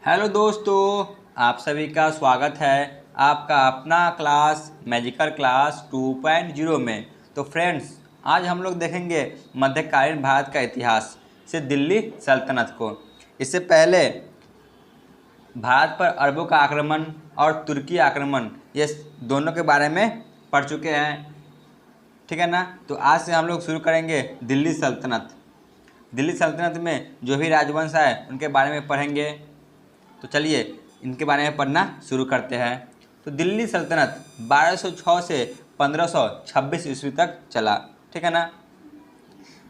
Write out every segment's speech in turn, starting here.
Hello दोस्तों, आप सभी का स्वागत है आपका अपना क्लास मैजिकल क्लास 2.0 में। तो फ्रेंड्स, आज हम लोग देखेंगे मध्यकालीन भारत का इतिहास से दिल्ली सल्तनत को। इससे पहले भारत पर अरबों का आक्रमण और तुर्की आक्रमण, ये दोनों के बारे में पढ़ चुके हैं, ठीक है ना। तो आज से हम लोग शुरू करेंगे दिल्ली सल्तनत। दिल्ली सल्तनत में जो भी राजवंश आए उनके बारे में पढ़ेंगे। तो चलिए इनके बारे में पढ़ना शुरू करते हैं। तो दिल्ली सल्तनत 1206 से 1526 ईस्वी तक चला, ठीक है ना।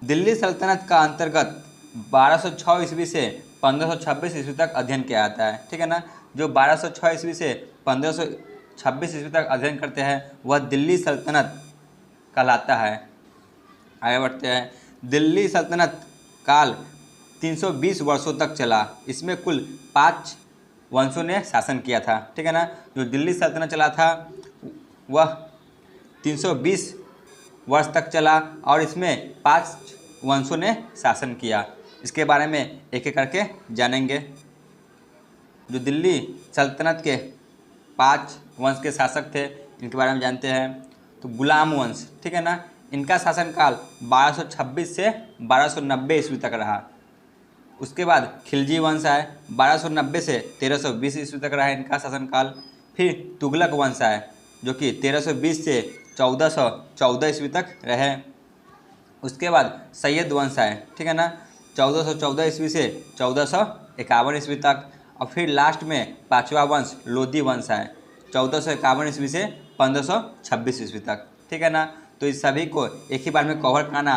दिल्ली सल्तनत का अंतर्गत 1206 ईस्वी से 1526 ईस्वी तक अध्ययन किया जाता है, ठीक है ना। जो 1206 ईस्वी से 1526 ईस्वी तक अध्ययन करते हैं वह दिल्ली सल्तनत कहलाता है। आगे बढ़ते हैं। दिल्ली सल्तनत काल 320 वर्षों तक चला। इसमें कुल 5 वंशों ने शासन किया था, ठीक है ना। जो दिल्ली सल्तनत चला था वह 320 वर्ष तक चला और इसमें 5 वंशों ने शासन किया। इसके बारे में एक एक करके जानेंगे। जो दिल्ली सल्तनत के 5 वंश के शासक थे इनके बारे में जानते हैं। तो गुलाम वंश, ठीक है ना, इनका शासनकाल 1226 से 1290 ईस्वी तक रहा। उसके बाद खिलजी वंश आए, 1290 से 1320 ईस्वी तक रहा इनका शासनकाल। फिर तुगलक वंश आए जो कि 1320 से 1414 ईस्वी तक रहे। उसके बाद सैयद वंश आए, ठीक है ना, 1414 ईस्वी से 1451 ईस्वी तक। और फिर लास्ट में 5वां वंश लोधी वंश आए, 1451 ईस्वी से 1526 ईस्वी तक, ठीक है ना। तो इस सभी को एक ही बार में कवर करना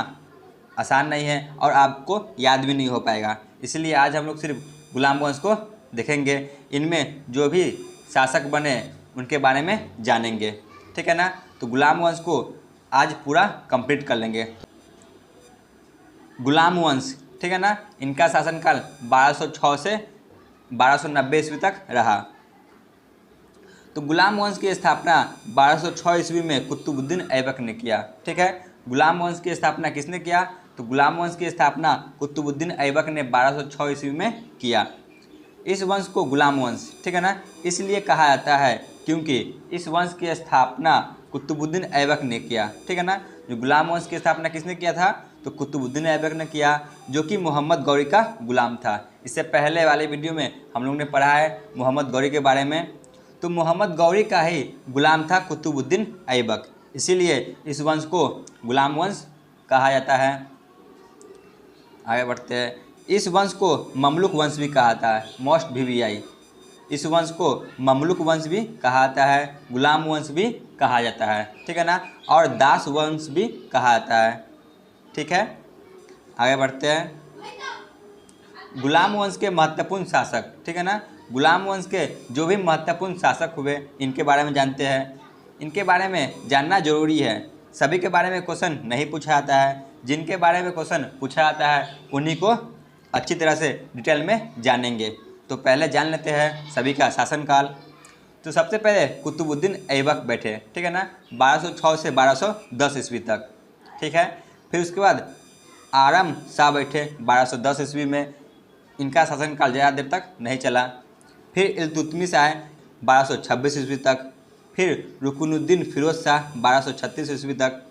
आसान नहीं है और आपको याद भी नहीं हो पाएगा, इसलिए आज हम लोग सिर्फ गुलाम वंश को देखेंगे। इनमें जो भी शासक बने उनके बारे में जानेंगे, ठीक है ना। तो गुलाम वंश को आज पूरा कंप्लीट कर लेंगे। गुलाम वंश, ठीक है ना, इनका शासनकाल 1206 से 1290 ईस्वी तक रहा। तो गुलाम वंश की स्थापना 1206 ईस्वी में कुतुबुद्दीन ऐबक ने किया, ठीक है। गुलाम वंश की स्थापना किसने किया? तो गुलाम वंश की स्थापना कुतुबुद्दीन ऐबक ने 1206 ईस्वी में किया। इस वंश को गुलाम वंश, ठीक है ना, इसलिए कहा जाता है क्योंकि इस वंश की स्थापना कुतुबुद्दीन ऐबक ने किया, ठीक है ना। जो गुलाम वंश की स्थापना किसने किया था? तो कुतुबुद्दीन ऐबक ने किया, जो कि मोहम्मद गौरी का गुलाम था। इससे पहले वाले वीडियो में हम लोग ने पढ़ा है मोहम्मद गौरी के बारे में। तो मोहम्मद गौरी का ही गुलाम था कुतुबुद्दीन ऐबक, इसीलिए इस वंश को गुलाम वंश कहा जाता है। आगे बढ़ते हैं। इस वंश को ममलुक वंश भी कहा जाता है, मोस्ट VVI। इस वंश को ममलुक वंश भी कहा जाता है, गुलाम वंश भी कहा जाता है, ठीक है ना, और दास वंश भी कहा जाता है, ठीक है। आगे बढ़ते हैं। गुलाम वंश के महत्वपूर्ण शासक, ठीक है ना, गुलाम वंश के जो भी महत्वपूर्ण शासक हुए इनके बारे में जानते हैं। इनके बारे में जानना जरूरी है, सभी के बारे में क्वेश्चन नहीं पूछा जाता है। जिनके बारे में क्वेश्चन पूछा जाता है उन्हीं को अच्छी तरह से डिटेल में जानेंगे। तो पहले जान लेते हैं सभी का शासनकाल। तो सबसे पहले कुतुबुद्दीन ऐबक बैठे, ठीक है ना, 1206 से 1210 ईस्वी तक, ठीक है। फिर उसके बाद आरम शाह बैठे 1210 ईस्वी में। इनका शासनकाल ज़्यादा देर तक नहीं चला। फिर इल्तुतमिश आए 1226 ईस्वी तक। फिर रुकनुद्दीन फिरोज शाह 1236 ईस्वी तक।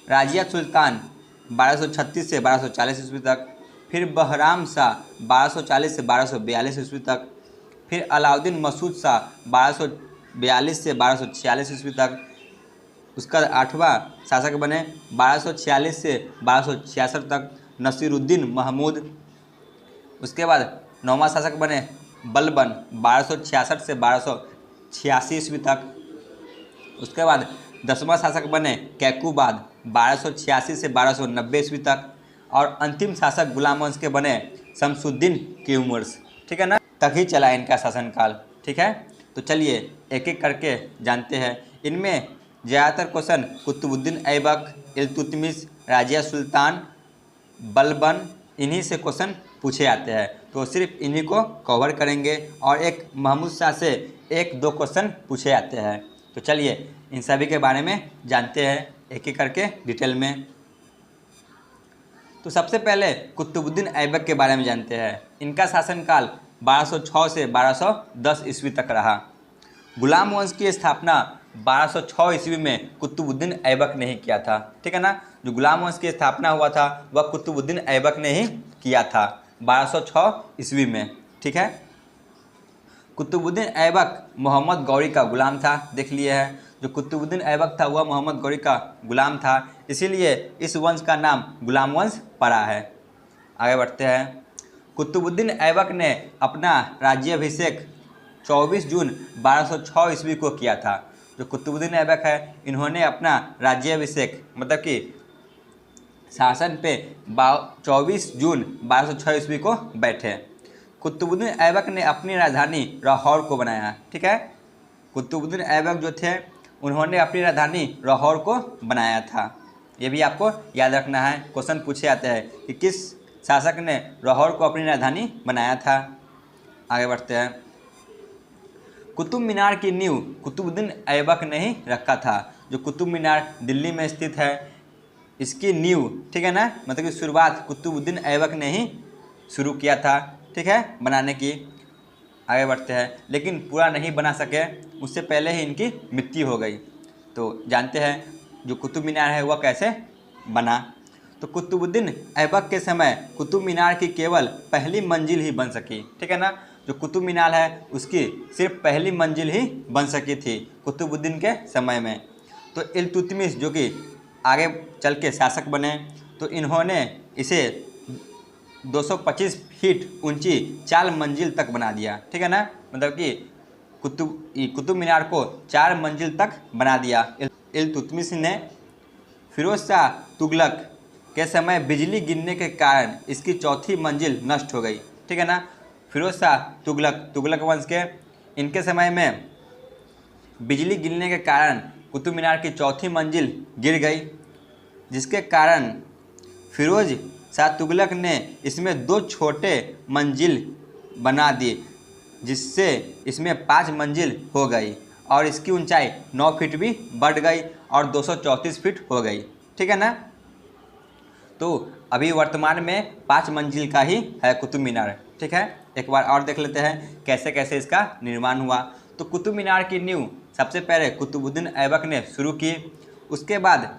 राजिया सुल्तान 1236 से 1240 ईस्वी तक। फिर बहराम शाह 1240 से 1242 ईस्वी तक। फिर अलाउद्दीन मसूद शाह 1242 से 1246 ईस्वी तक। उसका 8वां शासक बने 1246 से 1266 तक नसीरुद्दीन महमूद। उसके बाद 9वां शासक बने बलबन 1266 से 1286 ईस्वी तक। उसके बाद 10वां शासक बने कैकूबाद 1286 से 1290 ईस्वी तक। और अंतिम शासक गुलाम वंश के बने शमसुद्दीन किलमुर्स, ठीक है ना, तक ही चला इनका शासनकाल, ठीक है। तो चलिए एक एक करके जानते हैं। इनमें ज़्यादातर क्वेश्चन कुतुबुद्दीन ऐबक, इल्तुतमिश, राजिया सुल्तान, बलबन, इन्हीं से क्वेश्चन पूछे जाते हैं। तो सिर्फ इन्हीं को कवर करेंगे और एक महमूद शाह से 1-2 क्वेश्चन पूछे जाते हैं। तो चलिए इन सभी के बारे में जानते हैं एक एक करके डिटेल में। तो सबसे पहले कुतुबुद्दीन ऐबक के बारे में जानते हैं। इनका शासनकाल 1206 से 1210 ईस्वी तक रहा। गुलाम वंश की स्थापना 1206 ईस्वी में कुतुबुद्दीन ऐबक ने ही किया था। ठीक है ना, जो गुलाम वंश की स्थापना हुआ था वह कुतुबुद्दीन ऐबक ने ही किया था 1206 ईस्वी में। ठीक है, कुतुबुद्दीन ऐबक मोहम्मद गौरी का गुलाम था। देख लिए है, जो कुतुबुद्दीन ऐबक था वह मोहम्मद गौरी का गुलाम था, इसीलिए इस वंश का नाम गुलाम वंश पड़ा है। आगे बढ़ते हैं। कुतुबुद्दीन ऐबक ने अपना राज्याभिषेक 24 जून 1206 ईस्वी को किया था। जो कुतुबुद्दीन ऐबक है इन्होंने अपना राज्याभिषेक मतलब कि शासन पे 24 जून 1206 ईस्वी को बैठे। कुतुबुद्दीन ऐबक ने अपनी राजधानी लाहौर को बनाया। ठीक है, कुतुबुद्दीन ऐबक जो थे उन्होंने अपनी राजधानी लाहौर को बनाया था। ये भी आपको याद रखना है, क्वेश्चन पूछे जाते हैं कि किस शासक ने लाहौर को अपनी राजधानी बनाया था। आगे बढ़ते हैं। कुतुब मीनार की नींव कुतुबुद्दीन ऐबक ने ही रखा था। जो कुतुब मीनार दिल्ली में स्थित है, इसकी नींव, ठीक है ना, मतलब कि शुरुआत कुतुबुद्दीन ऐबक ने ही शुरू किया था। ठीक है, बनाने की। आगे बढ़ते हैं, लेकिन पूरा नहीं बना सके, उससे पहले ही इनकी मृत्यु हो गई। तो जानते हैं जो कुतुब मीनार है वह कैसे बना। तो कुतुबुद्दीन ऐबक के समय कुतुब मीनार की केवल पहली मंजिल ही बन सकी। ठीक है ना, जो कुतुब मीनार है उसकी सिर्फ पहली मंजिल ही बन सकी थी कुतुबुद्दीन के समय में। तो इल्तुतमिश जो कि आगे चल के शासक बने, तो इन्होंने इसे 225 फीट ऊंची 4 मंजिल तक बना दिया। ठीक है ना, मतलब कि कुतुब मीनार को 4 मंजिल तक बना दिया। इल्तुतमिश ने फिरोज शाह तुगलक के समय बिजली गिरने के कारण इसकी चौथी मंजिल नष्ट हो गई। ठीक है ना, फिरोज शाह तुगलक वंश के, इनके समय में बिजली गिरने के कारण कुतुब मीनार की चौथी मंजिल गिर गई, जिसके कारण फिरोज शाह तुगलक ने इसमें 2 छोटे मंजिल बना दिए, जिससे इसमें 5 मंजिल हो गई और इसकी ऊंचाई 9 फीट भी बढ़ गई और 234 फीट हो गई। ठीक है ना, तो अभी वर्तमान में 5 मंजिल का ही है कुतुब मीनार। ठीक है, एक बार और देख लेते हैं कैसे कैसे इसका निर्माण हुआ। तो कुतुब मीनार की नींव सबसे पहले कुतुबुद्दीन ऐबक ने शुरू की। उसके बाद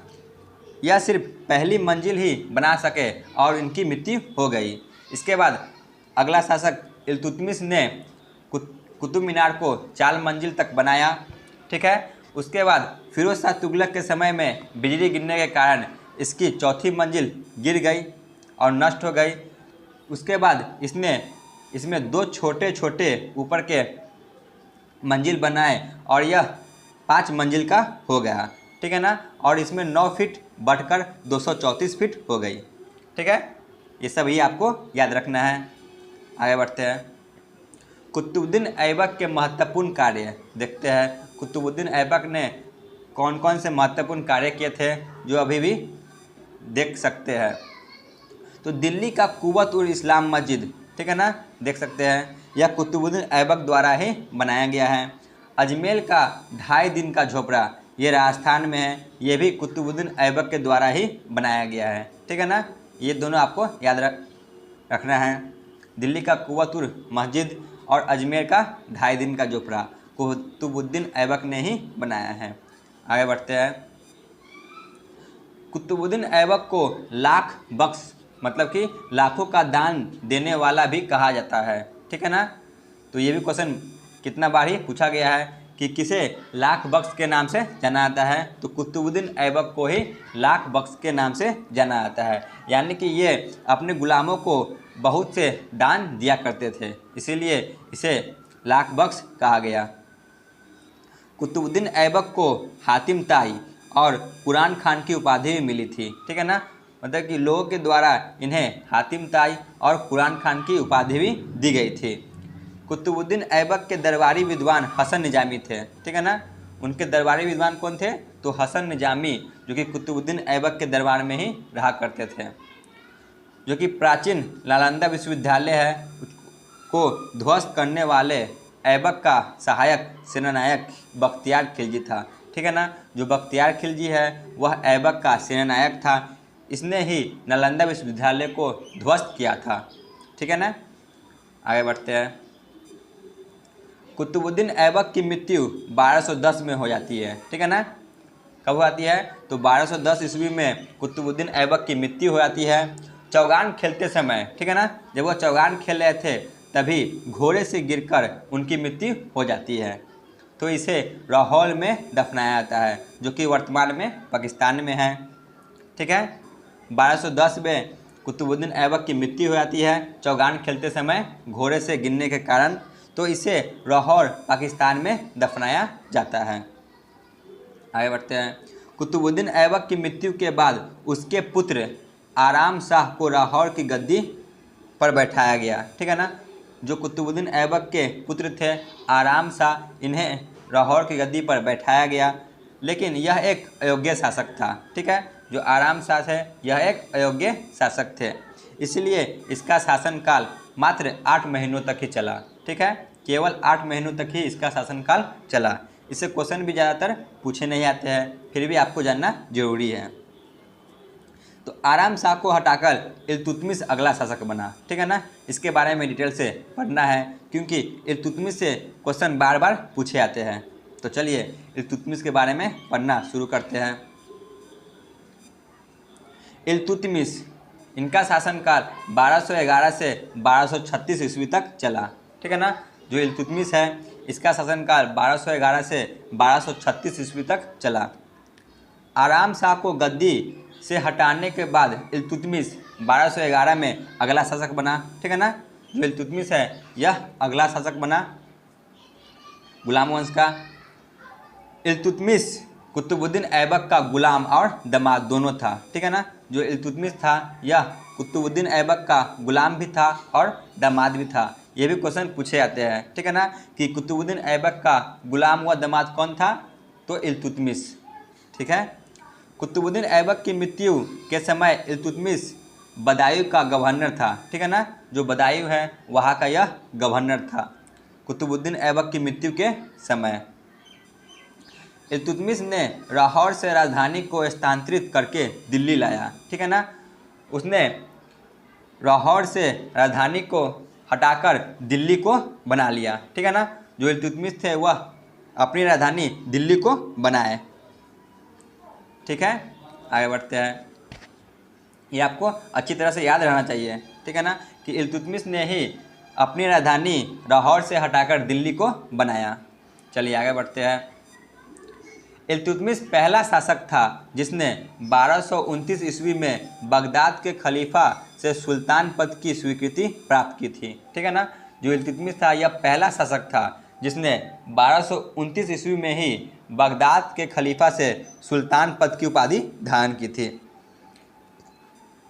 यह सिर्फ पहली मंजिल ही बना सके और इनकी मृत्यु हो गई। इसके बाद अगला शासक इल्तुतमिश ने कुतुब मीनार को 4 मंजिल तक बनाया। ठीक है, उसके बाद फिरोज शाह तुगलक के समय में बिजली गिरने के कारण इसकी चौथी मंजिल गिर गई और नष्ट हो गई। उसके बाद इसमें 2 छोटे छोटे ऊपर के मंजिल बनाए और यह 5 मंजिल का हो गया। ठीक है ना, और इसमें 9 फीट बढ़कर 234 फीट हो गई। ठीक है, ये सब ही आपको याद रखना है। आगे बढ़ते हैं। कुतुबुद्दीन ऐबक के महत्वपूर्ण कार्य देखते हैं। कुतुबुद्दीन ऐबक ने कौन कौन से महत्वपूर्ण कार्य किए थे जो अभी भी देख सकते हैं। तो दिल्ली का कुव्वत उल इस्लाम मस्जिद, ठीक है ना, देख सकते हैं, यह कुतुबुद्दीन ऐबक द्वारा ही बनाया गया है। अजमेर का 2.5 दिन का झोपड़ा, ये राजस्थान में है, ये भी कुतुबुद्दीन ऐबक के द्वारा ही बनाया गया है। ठीक है ना, ये दोनों आपको याद रखना है। दिल्ली का कुव्वत उल मस्जिद और अजमेर का 2.5 दिन का झोपड़ा कुतुबुद्दीन ऐबक ने ही बनाया है। आगे बढ़ते हैं। कुतुबुद्दीन ऐबक को लाख बख्श मतलब कि लाखों का दान देने वाला भी कहा जाता है। ठीक है ना, तो ये भी क्वेश्चन कितना बार ही पूछा गया है कि किसे लाख बख्श के नाम से जाना जाता है। तो कुतुबुद्दीन ऐबक को ही लाख बख्श के नाम से जाना जाता है, यानी कि ये अपने गुलामों को बहुत से दान दिया करते थे, इसीलिए इसे लाख बख्श कहा गया। कुतुबुद्दीन ऐबक को हातिम ताई और कुरान खान की उपाधि भी मिली थी। ठीक है ना, मतलब कि लोगों के द्वारा इन्हें हातिम ताई और कुरान खान की उपाधि भी दी गई थी। कुतुबुद्दीन ऐबक के दरबारी विद्वान हसन निजामी थे। ठीक है ना, उनके दरबारी विद्वान कौन थे? तो हसन निजामी, जो कि कुतुबुद्दीन ऐबक के दरबार में ही रहा करते थे। जो कि प्राचीन नालंदा विश्वविद्यालय है को ध्वस्त करने वाले ऐबक का सहायक सेनानायक बख्तियार खिलजी था। ठीक है ना, जो बख्तियार खिलजी है वह ऐबक का सेनानायक था, इसने ही नालंदा विश्वविद्यालय को ध्वस्त किया था। ठीक है ना, आगे बढ़ते हैं। कुतुबुद्दीन ऐबक की मृत्यु 1210 में हो जाती है, ठीक है ना। कब हो जाती है? तो 1210 ईस्वी में कुतुबुद्दीन ऐबक की मृत्यु हो जाती है चौगान खेलते समय, ठीक है ना। जब वो चौगान खेल रहे थे तभी घोड़े से गिरकर उनकी मृत्यु हो जाती है। तो इसे लाहौर में दफनाया जाता है जो कि वर्तमान में पाकिस्तान में है, ठीक है। 1210 में कुतुबुद्दीन ऐबक की मृत्यु हो जाती है चौगान खेलते समय घोड़े से गिरने के कारण। तो इसे लाहौर पाकिस्तान में दफनाया जाता है। आगे बढ़ते हैं। कुतुबुद्दीन ऐबक की मृत्यु के बाद उसके पुत्र आराम शाह को लाहौर की गद्दी पर बैठाया गया, ठीक है ना। जो कुतुबुद्दीन ऐबक के पुत्र थे आराम शाह, इन्हें लाहौर की गद्दी पर बैठाया गया, लेकिन यह एक अयोग्य शासक था, ठीक है। जो आराम शाह थे यह एक अयोग्य शासक थे, इसलिए इसका शासनकाल मात्र 8 महीनों तक ही चला, ठीक है। केवल 8 महीनों तक ही इसका शासनकाल चला। इससे क्वेश्चन भी ज़्यादातर पूछे नहीं आते हैं, फिर भी आपको जानना जरूरी है। तो आराम शाह को हटाकर इल्तुतमिश अगला शासक बना, ठीक है ना। इसके बारे में डिटेल से पढ़ना है क्योंकि इल्तुतमिश से क्वेश्चन बार बार पूछे आते हैं। तो चलिए इल्तुतमिश के बारे में पढ़ना शुरू करते हैं। इल्तुतमिश, इनका शासनकाल 1211 से 1236 ईस्वी तक चला, ठीक है ना। जो इल्तुतमिश है इसका शासनकाल 1211 से 1236 ईस्वी तक चला। आराम शाह को गद्दी से हटाने के बाद इल्तुतमिश 1211 में अगला शासक बना, ठीक है ना। जो इल्तुतमिश है यह अगला शासक बना गुलाम वंश का। इल्तुतमिश कुतुबुद्दीन ऐबक का गुलाम और दामाद दोनों था, ठीक है ना। जो इल्तुतमिश था यह कुतुबुद्दीन ऐबक का गुलाम भी था और दामाद भी था। ये भी क्वेश्चन पूछे जाते हैं, ठीक है ना, कि कुतुबुद्दीन ऐबक का गुलाम व दामाद कौन था? तो इल्तुतमिश, ठीक है। कुतुबुद्दीन ऐबक की मृत्यु के समय इल्तुतमिश बदायूं का गवर्नर था, ठीक है ना। जो बदायूं है वहाँ का यह गवर्नर था कुतुबुद्दीन ऐबक की मृत्यु के समय। इल्तुतमिश ने लाहौर से राजधानी को स्थानांतरित करके दिल्ली लाया, ठीक है ना। उसने लाहौर से राजधानी को हटाकर दिल्ली को बना लिया, ठीक है ना। जो इल्तुतमिश थे वह अपनी राजधानी दिल्ली को बनाए, ठीक है। आगे बढ़ते हैं। ये आपको अच्छी तरह से याद रहना चाहिए, ठीक है ना, कि इल्तुतमिश ने ही अपनी राजधानी लाहौर से हटाकर दिल्ली को बनाया। चलिए आगे बढ़ते हैं। इल्तुतमिश पहला शासक था जिसने 1229 ईस्वी में बगदाद के खलीफा से सुल्तान पद की स्वीकृति प्राप्त की थी, ठीक है ना। जो इल्तुतमिश था यह पहला शासक था जिसने 1229 ईस्वी में ही बगदाद के खलीफा से सुल्तान पद की उपाधि धारण की थी।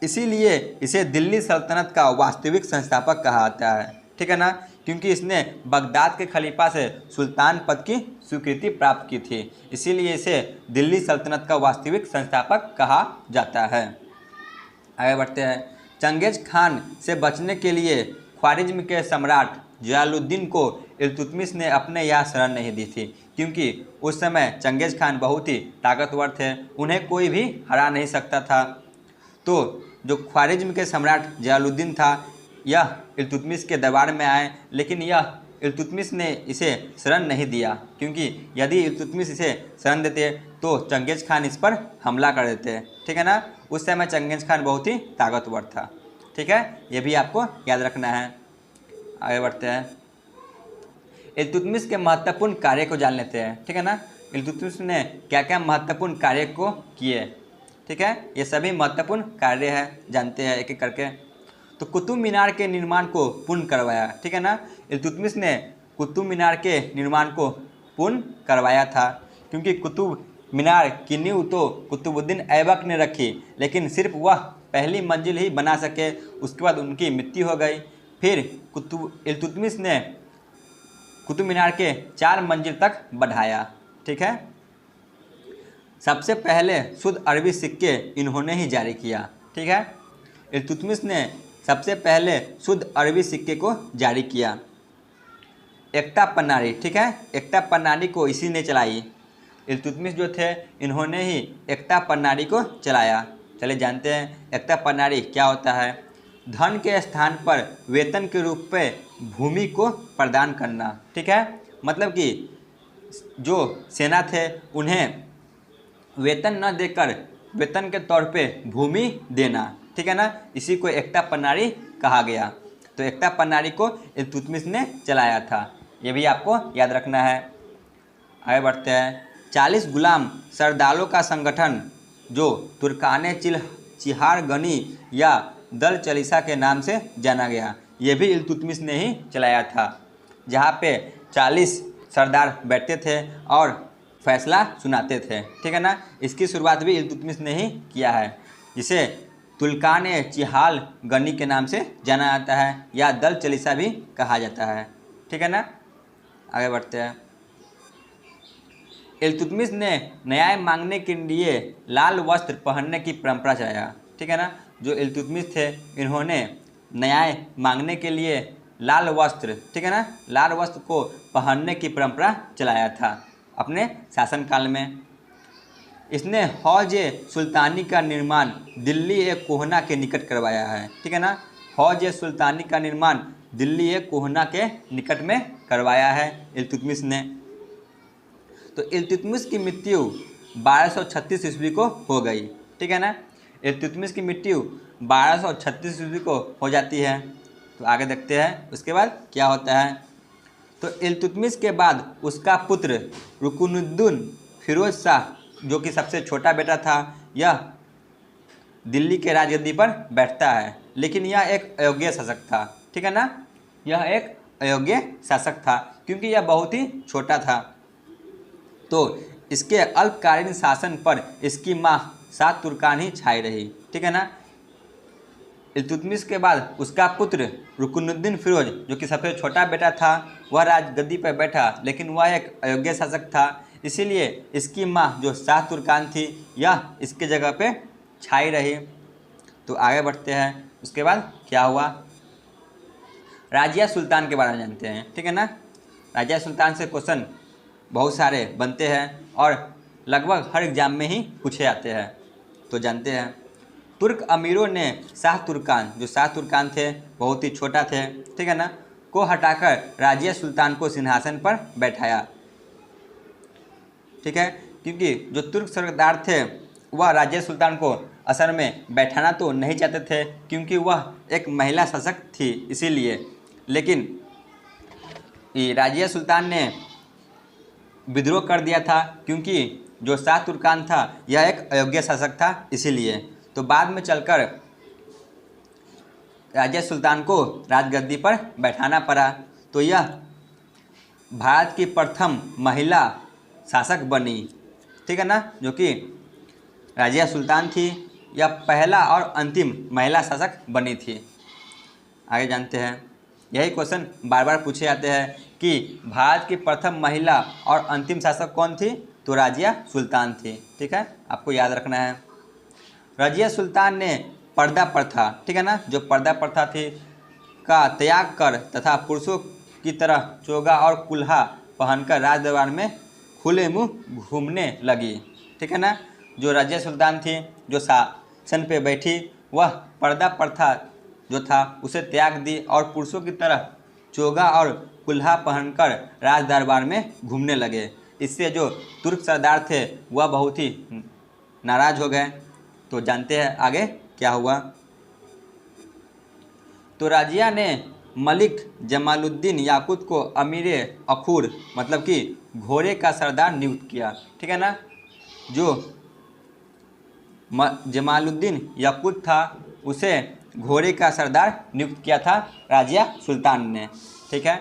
इसीलिए इसे दिल्ली सल्तनत का वास्तविक संस्थापक कहा जाता है, ठीक है ना, क्योंकि इसने बगदाद के खलीफा से सुल्तान पद की स्वीकृति प्राप्त की थी, इसीलिए इसे दिल्ली सल्तनत का वास्तविक संस्थापक कहा जाता है। आगे बढ़ते हैं। चंगेज खान से बचने के लिए ख्वारिज्म के सम्राट जलालुद्दीन को इल्तुतमिश ने अपने यहाँ शरण नहीं दी थी, क्योंकि उस समय चंगेज खान बहुत ही ताकतवर थे, उन्हें कोई भी हरा नहीं सकता था। तो जो ख्वारिज्म के सम्राट जलालुद्दीन था यह इल्तुतमिश के दरबार में आए, लेकिन यह इल्तुतमिश ने इसे शरण नहीं दिया, क्योंकि यदि इल्तुतमिश इसे शरण देते तो चंगेज खान इस पर हमला कर देते, ठीक है ना। उस समय चंगेज खान बहुत ही ताकतवर था, ठीक है, ये भी आपको याद रखना है। आगे बढ़ते हैं। इल्तुतमिश के महत्वपूर्ण कार्य को जान लेते हैं, ठीक है ना। इल्तुतमिश ने क्या क्या महत्वपूर्ण कार्य को किए, ठीक है, ये सभी महत्वपूर्ण कार्य हैं, जानते हैं एक एक करके। तो कुतुब मीनार के निर्माण को पूर्ण करवाया, ठीक है ना। इल्तुतमिश ने कुतुब मीनार के निर्माण को पूर्ण करवाया था, क्योंकि कुतुब मीनार की नींव तो कुतुबुद्दीन ऐबक ने रखी, लेकिन सिर्फ वह पहली मंजिल ही बना सके, उसके बाद उनकी मृत्यु हो गई। फिर इल्तुतमिश ने कुतुब मीनार के 4 मंजिल तक बढ़ाया, ठीक है। सबसे पहले शुद्ध अरबी सिक्के इन्होंने ही जारी किया, ठीक है। इल्तुतमिश ने सबसे पहले शुद्ध अरबी सिक्के को जारी किया। एकता पन्नारी, ठीक है, एकता पन्नारी को इसी ने चलाई। इल्तुतमिश जो थे इन्होंने ही एकता पन्नारी को चलाया। चलिए जानते हैं एकता पन्नारी क्या होता है। धन के स्थान पर वेतन के रूप में भूमि को प्रदान करना, ठीक है। मतलब कि जो सेना थे उन्हें वेतन न देकर वेतन के तौर पे भूमि देना, ठीक है ना, इसी को एकता पन्नाड़ी कहा गया। तो एकता पन्नाड़ी को इल्तुतमिश ने चलाया था, ये भी आपको याद रखना है। आगे बढ़ते हैं। 40 गुलाम सरदारों का संगठन जो तुर्काने चिहार गनी या दल चलीसा के नाम से जाना गया, ये भी इल्तुतमिश ने ही चलाया था, जहाँ पे 40 सरदार बैठते थे और फैसला सुनाते थे, ठीक है ना। इसकी शुरुआत भी इल्तुतमिश ने ही किया है, जिसे तुर्काने चिहाल गनी के नाम से जाना जाता है या दल चलीसा भी कहा जाता है, ठीक है ना। आगे बढ़ते हैं। इल्तुतमिश ने न्याय मांगने के लिए लाल वस्त्र पहनने की परंपरा चलाया, ठीक है ना। जो इल्तुतमिश थे इन्होंने न्याय मांगने के लिए लाल वस्त्र, ठीक है ना, लाल वस्त्र को पहनने की परंपरा चलाया था अपने शासनकाल में। इसने हौज सुल्तानी का निर्माण दिल्ली एक कोहना के निकट करवाया है, ठीक है ना। हौज सुल्तानी का निर्माण दिल्ली एक कोहना के निकट में करवाया है इल्तुतमिश ने। तो इल्तुतमिश की मृत्यु 1236 ईस्वी को हो गई, ठीक है ना। इल्तुतमिश की मृत्यु 1236 ईस्वी को हो जाती है। तो आगे देखते हैं उसके बाद क्या होता है। तो इल्तुतमिश के बाद उसका पुत्र रुकुनुद्दीन फिरोज शाह, जो कि सबसे छोटा बेटा था, यह दिल्ली के राजगद्दी पर बैठता है, लेकिन यह एक अयोग्य शासक था, ठीक है ना। यह एक अयोग्य शासक था क्योंकि यह बहुत ही छोटा था। तो इसके अल्पकालीन शासन पर इसकी माँ शाह तुर्कान ही छाई रही, ठीक है ना। इल्तुतमिश के बाद उसका पुत्र रुकुनुद्दीन फिरोज, जो कि सबसे छोटा बेटा था, वह राजगद्दी पर बैठा, लेकिन वह एक अयोग्य शासक था, इसीलिए इसकी माँ जो शाह तुर्कान थी यह इसके जगह पे छाई रही। तो आगे बढ़ते हैं। उसके बाद क्या हुआ, राजिया सुल्तान के बारे में जानते हैं, ठीक है ना। राजिया सुल्तान से क्वेश्चन बहुत सारे बनते हैं और लगभग हर एग्जाम में ही पूछे जाते हैं, तो जानते हैं। तुर्क अमीरों ने शाह तुर्कान, जो शाह तुर्कान थे बहुत ही छोटा थे, ठीक है ना, को हटाकर राजिया सुल्तान को सिंहासन पर बैठाया, ठीक है। क्योंकि जो तुर्क सरदार थे वह राजिया सुल्तान को असल में बैठाना तो नहीं चाहते थे क्योंकि वह एक महिला शासक थी, इसीलिए। लेकिन राजिया सुल्तान ने विद्रोह कर दिया था क्योंकि जो शाह तुर्कान था यह एक अयोग्य शासक था, इसीलिए। तो बाद में चलकर राजिया सुल्तान को राजगद्दी पर बैठाना पड़ा। तो यह भारत की प्रथम महिला शासक बनी, ठीक है ना, जो कि राजिया सुल्तान थी। यह पहला और अंतिम महिला शासक बनी थी। आगे जानते हैं। यही क्वेश्चन बार बार पूछे जाते हैं कि भारत की प्रथम महिला और अंतिम शासक कौन थी, तो राजिया सुल्तान थी, ठीक है, आपको याद रखना है। राजिया सुल्तान ने पर्दा प्रथा, ठीक है ना, जो पर्दा प्रथा थी का त्याग कर तथा पुरुषों की तरह चोगा और कुल्हा पहनकर राज दरबार में खुले मुंह घूमने लगी, ठीक है ना। जो राजिया सुल्तान थी जो शासन पे बैठी, वह पर्दा प्रथा जो था उसे त्याग दी और पुरुषों की तरह चोगा और कुल्हा पहनकर राज दरबार में घूमने लगे। इससे जो तुर्क सरदार थे वह बहुत ही नाराज हो गए। तो जानते हैं आगे क्या हुआ। तो राजिया ने मलिक जमालुद्दीन याकूत को अमीर अखूर, मतलब कि घोड़े का सरदार नियुक्त किया, ठीक है ना। जो जमालुद्दीन याकूत था उसे घोड़े का सरदार नियुक्त किया था राजिया सुल्तान ने, ठीक है।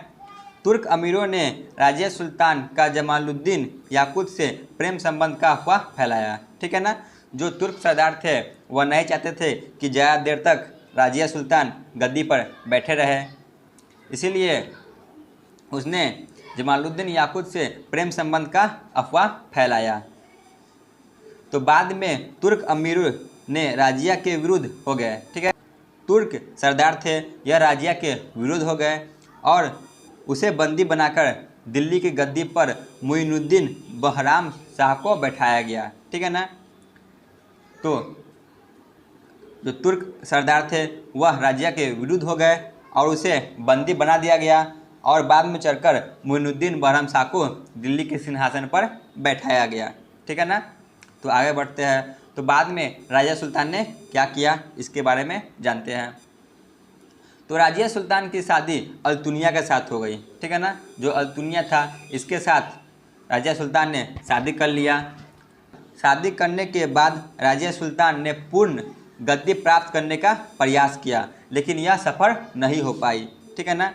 तुर्क अमीरों ने राजिया सुल्तान का जमालुद्दीन याकूत से प्रेम संबंध का अफवाह फैलाया, ठीक है ना। जो तुर्क सरदार थे वह नहीं चाहते थे कि ज़्यादा देर तक राजिया सुल्तान गद्दी पर बैठे रहे, इसीलिए उसने जमालुद्दीन याकूत से प्रेम संबंध का अफवाह फैलाया। तो बाद में तुर्क अमीरों ने राजिया के विरुद्ध हो गए, ठीक है। तुर्क सरदार थे यह राजिया के विरुद्ध हो गए और उसे बंदी बनाकर दिल्ली की गद्दी पर मुइनुद्दीन बहराम शाह को बैठाया गया, ठीक है ना। तो जो तुर्क सरदार थे वह राजिया के विरुद्ध हो गए और उसे बंदी बना दिया गया। और बाद में चलकर मोइनुद्दीन बहरम शाह को दिल्ली के सिंहासन पर बैठाया गया। ठीक है ना। तो आगे बढ़ते हैं। तो बाद में राजिया सुल्तान ने क्या किया इसके बारे में जानते हैं। तो राजिया सुल्तान की शादी अल्तुनिया के साथ हो गई। ठीक है ना। जो अल्तुनिया था इसके साथ राजिया सुल्तान ने शादी कर लिया। शादी करने के बाद राजिया सुल्तान ने पूर्ण गद्दी प्राप्त करने का प्रयास किया, लेकिन यह सफल नहीं हो पाई। ठीक है ना।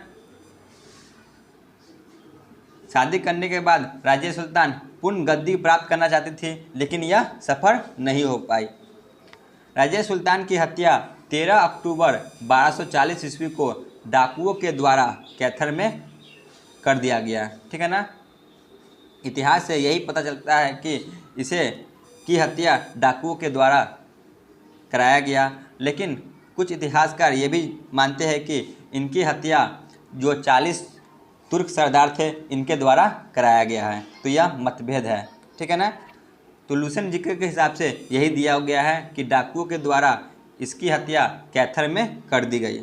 शादी करने के बाद राजिया सुल्तान पूर्ण गद्दी प्राप्त करना चाहती थी, लेकिन यह सफल नहीं हो पाई। राजिया सुल्तान की हत्या 13 अक्टूबर 1240 ईस्वी को डाकुओं के द्वारा कैथर में कर दिया गया। ठीक है ना। इतिहास से यही पता चलता है कि इसे की हत्या डाकुओं के द्वारा कराया गया, लेकिन कुछ इतिहासकार ये भी मानते हैं कि इनकी हत्या जो 40 तुर्क सरदार थे इनके द्वारा कराया गया है। तो यह मतभेद है। ठीक है ना। तो लूसेंट जिक्र के हिसाब से यही दिया गया है कि डाकुओं के द्वारा इसकी हत्या कैथर में कर दी गई।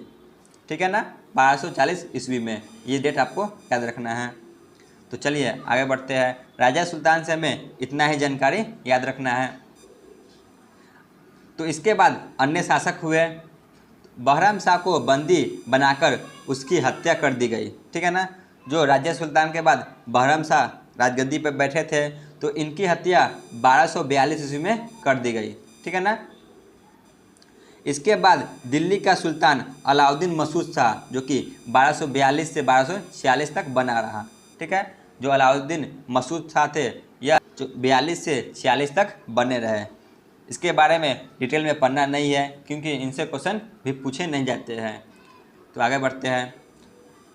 ठीक है ना। 1240 ईस्वी में। ये डेट आपको याद रखना है। तो चलिए आगे बढ़ते हैं। राजा सुल्तान से हमें इतना ही जानकारी याद रखना है। तो इसके बाद अन्य शासक हुए। बहरम शाह को बंदी बनाकर उसकी हत्या कर दी गई। ठीक है ना। जो राजिया सुल्तान के बाद बहरम शाह राजगद्दी पर बैठे थे, तो इनकी हत्या 1242 ईस्वी में कर दी गई। ठीक है ना। इसके बाद दिल्ली का सुल्तान अलाउद्दीन मसूद शाह, जो कि 1242 से 1246 तक बना रहा। ठीक है। जो अलाउद्दीन मसूद शाह थे यह 42 से 46 तक बने रहे। इसके बारे में डिटेल में पढ़ना नहीं है, क्योंकि इनसे क्वेश्चन भी पूछे नहीं जाते हैं। तो आगे बढ़ते हैं।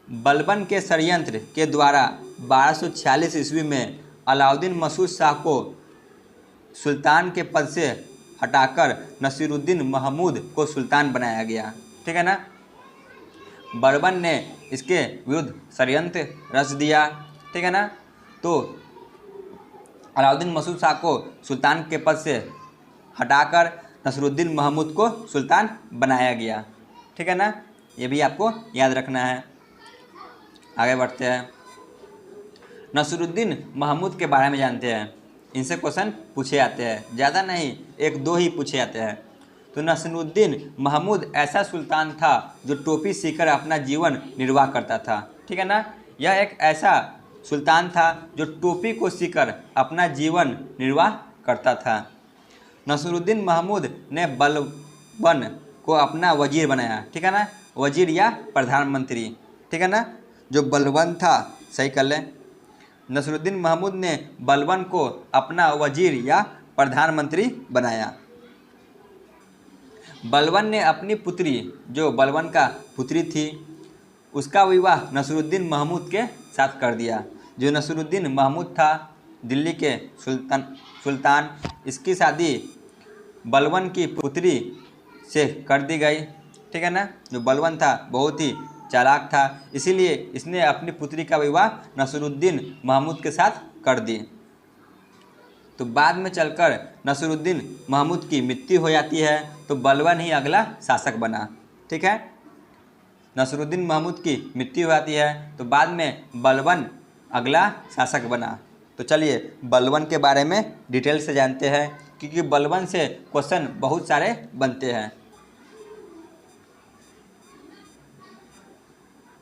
बलबन के षड्यंत्र के द्वारा 1246 ईस्वी में अलाउद्दीन मसूद शाह को सुल्तान के पद से हटाकर नसीरुद्दीन महमूद को सुल्तान बनाया गया। ठीक है ना। बलबन ने इसके विरुद्ध षड्यंत्र रच दिया। ठीक है ना। तो अलाउद्दीन मसूद शाह को सुल्तान के पद से हटाकर नसीरुद्दीन महमूद को सुल्तान बनाया गया। ठीक है ना। ये भी आपको याद रखना है। आगे बढ़ते हैं। नसीरुद्दीन महमूद के बारे में जानते हैं। इनसे क्वेश्चन पूछे जाते हैं, ज़्यादा नहीं, 1-2 ही पूछे जाते हैं। तो नसीरुद्दीन महमूद ऐसा सुल्तान था जो टोपी सीकर अपना जीवन निर्वाह करता था। ठीक है ना। यह एक ऐसा सुल्तान था जो टोपी को सीकर अपना जीवन निर्वाह करता था। नसीरुद्दीन महमूद ने बलबन को अपना वजीर बनाया। ठीक है ना। वजीर या प्रधानमंत्री। ठीक है ना। जो बलबन था, सही कर लें, नसीरुद्दीन महमूद ने बलबन को अपना वजीर या प्रधानमंत्री बनाया। बलबन ने अपनी पुत्री, जो बलबन का पुत्री थी, उसका विवाह नसीरुद्दीन महमूद के साथ कर दिया। जो नसीरुद्दीन महमूद था दिल्ली के सुल्तान, इसकी शादी बलबन की पुत्री से कर दी गई। ठीक है ना। जो बलबन था बहुत ही चालाक था, इसीलिए इसने अपनी पुत्री का विवाह नसीरुद्दीन महमूद के साथ कर दी। तो बाद में चलकर नसीरुद्दीन महमूद की मृत्यु हो जाती है, तो बलबन ही अगला शासक बना। ठीक है। नसीरुद्दीन महमूद की मृत्यु हो जाती है, तो बाद में बलबन अगला शासक बना। तो चलिए बलबन के बारे में डिटेल से जानते हैं, क्योंकि बलबन से क्वेश्चन बहुत सारे बनते हैं।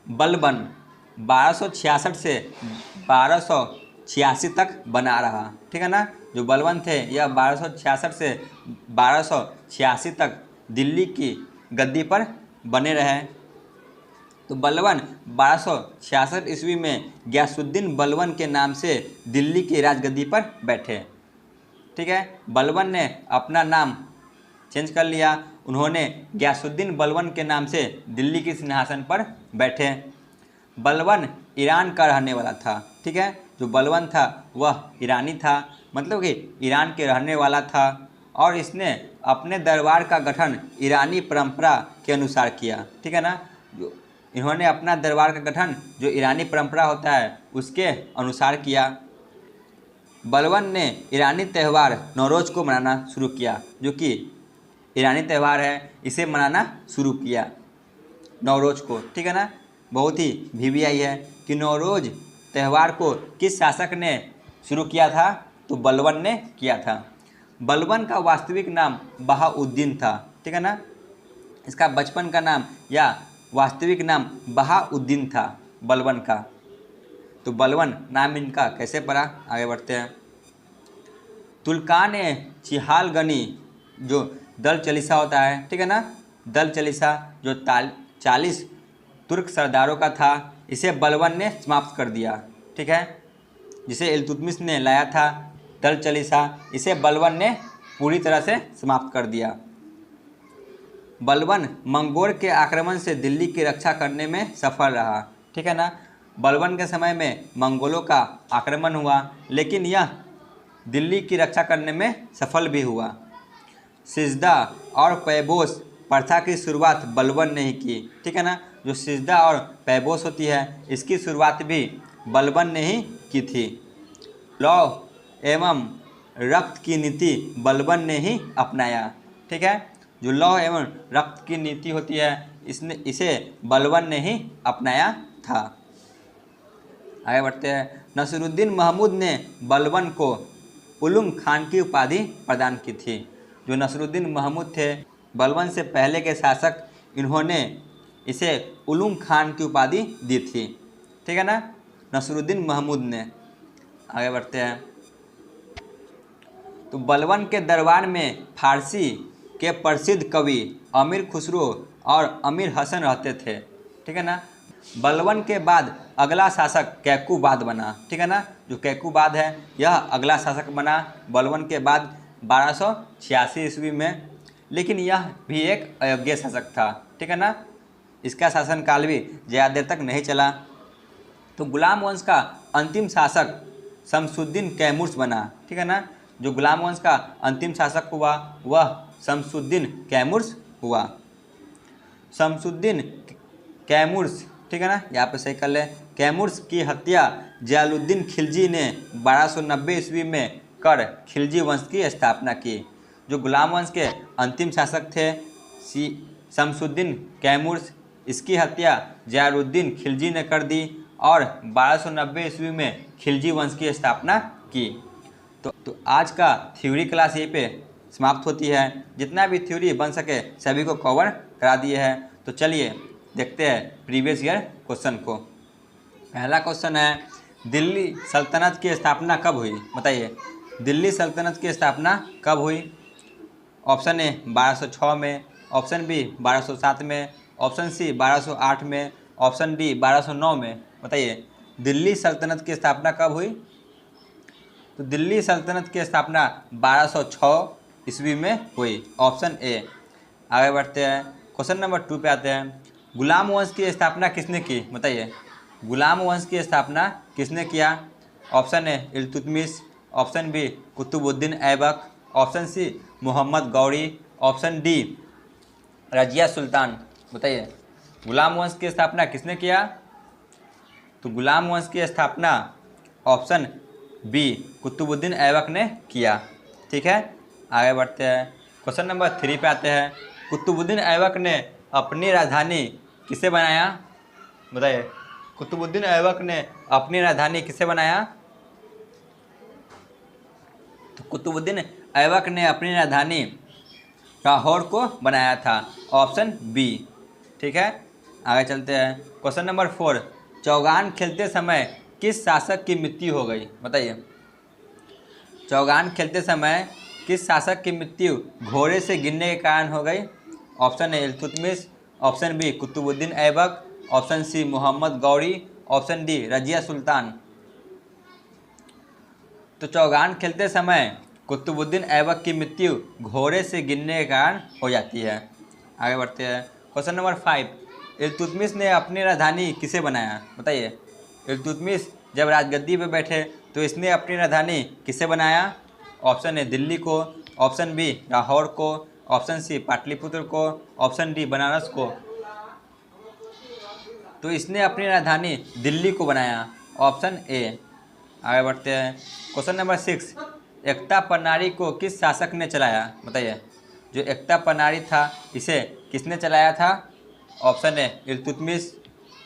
बलबन 1266 से 1286 तक बना रहा। ठीक है ना। जो बलबन थे यह 1266 से 1286 तक दिल्ली की गद्दी पर बने रहे। तो बलबन 1266 ईस्वी में गयासुद्दीन बलबन के नाम से दिल्ली की राजगद्दी पर बैठे। ठीक है। बलबन ने अपना नाम चेंज कर लिया। उन्होंने गयासुद्दीन बलबन के नाम से दिल्ली के सिंहासन पर बैठे। बलबन ईरान का रहने वाला था। ठीक है। जो बलबन था वह ईरानी था, मतलब कि ईरान के रहने वाला था, और इसने अपने दरबार का गठन ईरानी परंपरा के अनुसार किया। ठीक है ना। जो इन्होंने अपना दरबार का गठन जो ईरानी परंपरा होता है उसके अनुसार किया। बलबन ने ईरानी त्यौहार नौरोज़ को मनाना शुरू किया, जो कि ईरानी त्यौहार है, इसे मनाना शुरू किया नौरोज़ को। ठीक है ना। बहुत ही वीवीआई है कि नौरोज़ त्यौहार को किस शासक ने शुरू किया था? तो बलबन ने किया था। बलबन का वास्तविक नाम बहाउद्दीन था, ठीक है ना। इसका बचपन का नाम या वास्तविक नाम बहाउद्दीन था बलबन का। तो बलबन नाम इनका कैसे पड़ा? आगे बढ़ते हैं। तुर्कान ने चिहालगनी जो दल चलीसा होता है, ठीक है ना, दल चलीसा जो 40 तुर्क सरदारों का था, इसे बलबन ने समाप्त कर दिया, ठीक है। जिसे इल्तुतमिश ने लाया था दल चलीसा, इसे बलबन ने पूरी तरह से समाप्त कर दिया। बलबन मंगोल के आक्रमण से दिल्ली की रक्षा करने में सफल रहा, ठीक है ना। बलबन के समय में मंगोलों का आक्रमण हुआ, लेकिन यह दिल्ली की रक्षा करने में सफल भी हुआ। सिजदा और पैबोस प्रथा की शुरुआत बलबन ने ही की, ठीक है ना। जो सिजदा और पैबोस होती है, इसकी शुरुआत भी बलबन ने ही की थी। लौह एवं रक्त की नीति बलबन ने ही अपनाया, ठीक है। जो लौह एवं रक्त की नीति होती है, इसे बलबन ने ही अपनाया था। आगे बढ़ते हैं। नसीरुद्दीन महमूद ने बलबन को उलुग खान की उपाधि प्रदान की थी। जो नसीरुद्दीन महमूद थे, बलबन से पहले के शासक, इन्होंने इसे उलुग खान की उपाधि दी थी, ठीक है ना, नसीरुद्दीन महमूद ने। आगे बढ़ते हैं। तो बलबन के दरबार में फारसी के प्रसिद्ध कवि अमीर खुसरो और अमीर हसन रहते थे, ठीक है ना। बलबन के बाद अगला शासक कैकूबाद बना, ठीक है ना। जो कैकूबाद है, यह अगला शासक बना बलबन के बाद 1286 ईस्वी में, लेकिन यह भी एक अयोग्य शासक था, ठीक है ना। इसका शासनकाल भी ज़्यादा देर तक नहीं चला। तो गुलाम वंश का अंतिम शासक शमसुद्दीन कैमुर्स बना, ठीक है ना। जो गुलाम वंश का अंतिम शासक हुआ वह शमसुद्दीन कैमुर्स हुआ। शमसुद्दीन कैमुर्स, ठीक है ना, यहाँ पे सही कर ले। कैमुर्स की हत्या जलालुद्दीन खिलजी ने 1290 ईस्वी में कर खिलजी वंश की स्थापना की। जो गुलाम वंश के अंतिम शासक थे शमसुद्दीन कैमुर्स, इसकी हत्या जलालुद्दीन खिलजी ने कर दी और 1290 ईस्वी में खिलजी वंश की स्थापना की। तो आज का थ्योरी क्लास यहीं पे समाप्त होती है। जितना भी थ्योरी बन सके सभी को कवर करा दिए हैं। तो चलिए देखते हैं प्रीवियस ईयर क्वेश्चन को। पहला क्वेश्चन है, दिल्ली सल्तनत की स्थापना कब हुई? बताइए, दिल्ली सल्तनत की स्थापना कब हुई? ऑप्शन ए 1206 में, ऑप्शन बी 1207 में, ऑप्शन सी 1208 में, ऑप्शन डी 1209 में। बताइए दिल्ली सल्तनत की स्थापना कब हुई? तो दिल्ली सल्तनत की स्थापना 1206 ईस्वी में हुई, ऑप्शन ए। आगे बढ़ते हैं, क्वेश्चन नंबर 2 पे आते हैं। गुलाम वंश की स्थापना किसने की? बताइए गुलाम वंश की स्थापना किसने किया? Option A Iltutmish, option B Qutubuddin Aibak, option C Mohammad Ghori, option D Razia Sultan. बताइए गुलाम वंश की स्थापना किसने किया? तो गुलाम वंश की स्थापना ऑप्शन बी कुतुबुद्दीन ऐबक ने किया, ठीक है। आगे बढ़ते हैं, क्वेश्चन नंबर 3 पे आते हैं। कुतुबुद्दीन ऐबक ने अपनी राजधानी किसे बनाया? बताइए कुतुबुद्दीन ऐबक ने अपनी राजधानी किसे बनाया? तो कुतुबुद्दीन ऐबक ने अपनी राजधानी लाहौर को बनाया था, ऑप्शन बी, ठीक है। आगे चलते हैं, क्वेश्चन नंबर 4। चौगान खेलते समय किस शासक की मृत्यु हो गई? बताइए चौगान खेलते समय किस शासक की मृत्यु घोड़े से गिरने के कारण हो गई? Option A Iltutmish, option B Qutubuddin Aibak, option C Mohammad Ghori, option D Razia Sultan. तो चौगान खेलते समय कुतुबुद्दीन ऐबक की मृत्यु घोड़े से गिरने के कारण हो जाती है। आगे बढ़ते हैं, क्वेश्चन नंबर 5। इल्तुतमिश ने अपनी राजधानी किसे बनाया? बताइए इल्तुतमिश जब राजगद्दी पर बैठे तो इसने अपनी राजधानी किसे बनाया? ऑप्शन ए दिल्ली को, ऑप्शन बी लाहौर को, ऑप्शन सी पाटलिपुत्र को, ऑप्शन डी बनारस को। तो इसने अपनी राजधानी दिल्ली को बनाया, ऑप्शन ए। आगे बढ़ते हैं, क्वेश्चन नंबर 6। एकता प्रणाली को किस शासक ने चलाया? बताइए जो एकता प्रणाली था इसे किसने चलाया था? Option A Iltutmish,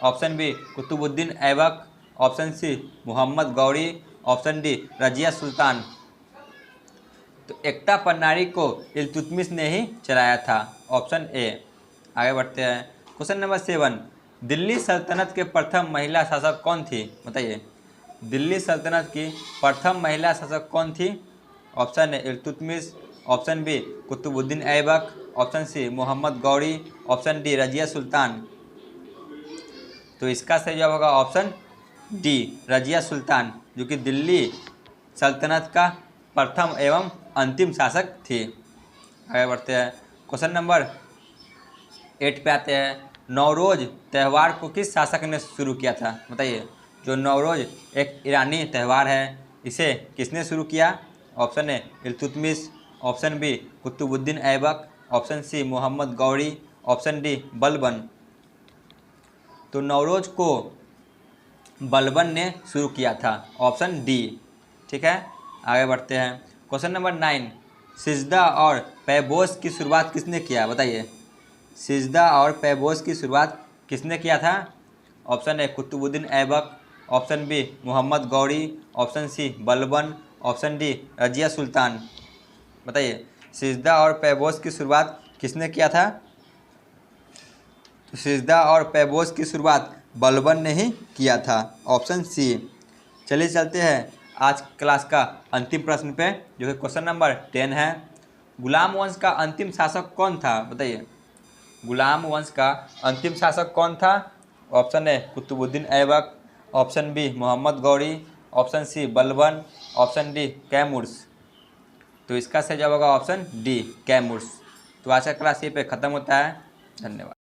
option B Qutubuddin Aibak, option C Mohammad Ghori, option D Razia Sultan. तो एकता पन्नारी को इल्तुतमिश ने ही चलाया था, ऑप्शन ए। आगे बढ़ते हैं। क्वेश्चन नंबर 7, दिल्ली सल्तनत के प्रथम महिला शासक कौन थी, बताइए। दिल्ली सल्तनत की प्रथम महिला शासक कौन थी? Option A Iltutmish, option B Qutubuddin Aibak, option C Mohammad Ghori, option D Razia Sultan. तो इसका सही जवाब होगा ऑप्शन डी रजिया सुल्तान, जो कि दिल्ली सल्तनत का प्रथम एवं अंतिम शासक थी। आगे बढ़ते हैं। क्वेश्चन नंबर 8 पे आते हैं। नवरोज़ त्यौहार को किस शासक ने शुरू किया था, बताइए। जो नवरोज़ एक ईरानी त्यौहार है, इसे किसने शुरू किया? Option A Iltutmish, option B Qutubuddin Aibak, option C Mohammad Ghori, option D Balban. तो नवरोज़ को बलबन ने शुरू किया था, ऑप्शन डी। ठीक है, आगे बढ़ते हैं। क्वेश्चन नंबर 9, सिजदा और पैबोस की शुरुआत किसने किया, बताइए। सिजदा और पैबोस की शुरुआत किसने किया था? Option A Qutbuddin Aibak, option B Mohammad Ghori, option C Balban, option D Razia Sultan. बताइए, सिजदा और पैबोस की शुरुआत किसने किया था? तो सिजदा और पैबोस की शुरुआत बलबन ने ही किया था, ऑप्शन सी। चलिए चलते हैं आज क्लास का अंतिम प्रश्न पे, जो कि क्वेश्चन नंबर 10 है। गुलाम वंश का अंतिम शासक कौन था, बताइए। गुलाम वंश का अंतिम शासक कौन था? Option A Qutbuddin Aibak, option B Mohammad Ghori, option C Balban, option D Kayumars. तो इसका सही जवाब होगा ऑप्शन डी कैमूर्स। तो आज का क्लास ये पे ख़त्म होता है। धन्यवाद।